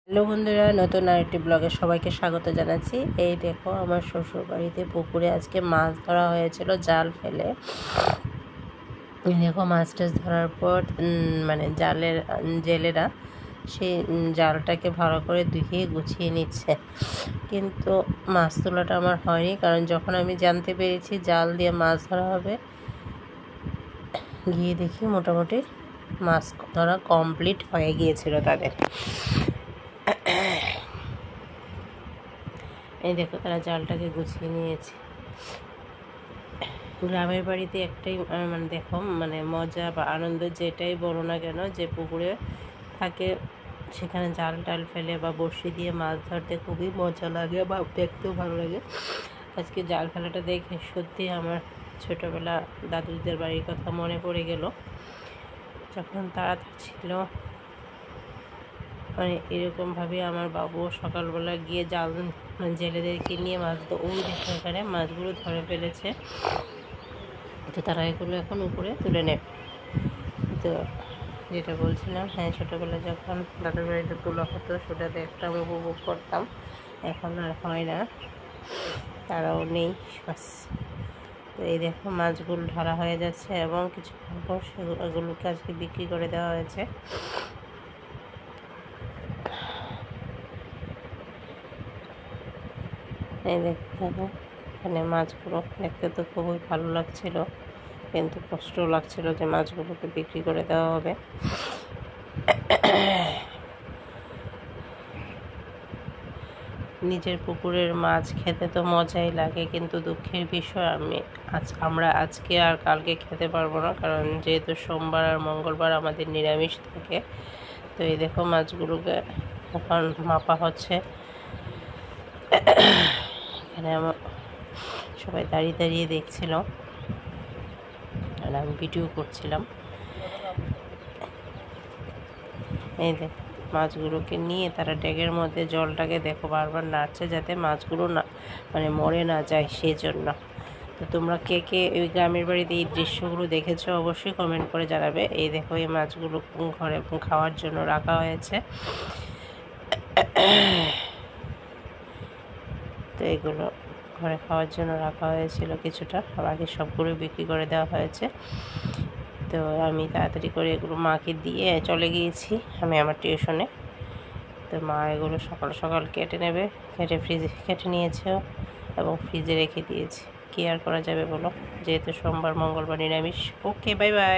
Hello বন্ধুরা, নতুন আরেকটি ব্লগে সবাইকে স্বাগত জানাচ্ছি। এই দেখো, আমার শ্বশুর বাড়িতে পুকুরে আজকে মাছ ধরা হয়েছিল জাল ফেলে। দেখো, মাছ টাছ ধরার পর মানে জেলেরা সেই জালটাকে ভালো করে ধুয়ে গুছিয়ে নিচ্ছে, কিন্তু মাছ তোলাটা আমার হয়নি। কারণ যখন আমি জানতে পেরেছি জাল দিয়ে মাছ ধরা হবে, গিয়ে দেখি মোটামুটি মাছ ধরা কমপ্লিট হয়ে গিয়েছিল তাদের। এই দেখো, তারা জালটাকে গুছিয়ে নিয়েছে। গ্রামের বাড়িতে একটাই দেখো, মজা বা আনন্দ যেটাই বলো না কেন, যে পুকুরে থাকে সেখানে জাল টাল ফেলে বা বড়শি দিয়ে মাছ ধরতে খুবই মজা লাগে বা দেখতেও ভালো লাগে। আজকে জাল ফেলাটা দেখে সত্যি আমার ছোটোবেলা দাদুদের বাড়ির কথা মনে পড়ে গেল, যখন তারা ছিল। এরকমভাবে আমার বাবু সকালবেলা গিয়ে জাল জেলেদেরকে নিয়ে মাছ ওই দেখো এখানে মাছগুলো ধরে ফেলেছে। তো তারা এগুলো এখন উপরে তুলে নেবে। তো যেটা বলছিলাম, হ্যাঁ, ছোটোবেলা যখন দাদুর বাড়িতে তোলা হতো সেটা দেখতাম, উপভোগ করতাম। এখন আর হয় না, তারাও নেই। তো এই দেখো, মাছগুলো ধরা হয়ে যাচ্ছে এবং কিছুক্ষণ পর সেগুলোকে আজকে বিক্রি করে দেওয়া হয়েছে। এই দেখো, এখানে মাছগুলো দেখতে তো খুবই ভালো লাগছিল, কিন্তু কষ্টও লাগছিল যে মাছগুলোকে বিক্রি করে দেওয়া হবে। নিজের পুকুরের মাছ খেতে তো মজাই লাগে, কিন্তু দুঃখের বিষয় আমরা আজকে আর কালকে খেতে পারবো না, কারণ যেহেতু সোমবার আর মঙ্গলবার আমাদের নিরামিষ থাকে। তো এই দেখো, মাছগুলোকে এখন মাপা হচ্ছে। এখানে আমার সবাই দাঁড়িয়ে দাঁড়িয়ে দেখছিল আর আমি ভিডিও করছিলাম। এই দেখো, মাছগুলোকে নিয়ে তারা ড্যাগের মধ্যে জলটাকে দেখো বারবার নাড়ছে, যাতে মাছগুলো না মরে না যায় সেই জন্য। তো তোমরা কে কে ওই গ্রামের বাড়িতে এই দৃশ্যগুলো দেখেছো অবশ্যই কমেন্ট করে জানাবে। এই দেখো, এই মাছগুলো ঘরে খাওয়ার জন্য রাখা হয়েছে। তো এগুলো ঘরে খাওয়ার জন্য রাখা হয়েছিল কিছুটা, বাকি সবগুলো বিক্রি করে দেওয়া হয়েছে। তো আমি তাড়াতাড়ি করে এগুলো মাকে দিয়ে চলে গিয়েছি আমি আমার টিউশনে। তো মা এগুলো সকাল সকাল কেটে নেবে, ফ্রিজে কেটে নিয়েছে এবং ফ্রিজে রেখে দিয়েছে। কি আর করা যাবে বলো, যেহেতু সোমবার মঙ্গলবার নিরামিষ। ওকে, বাই বাই।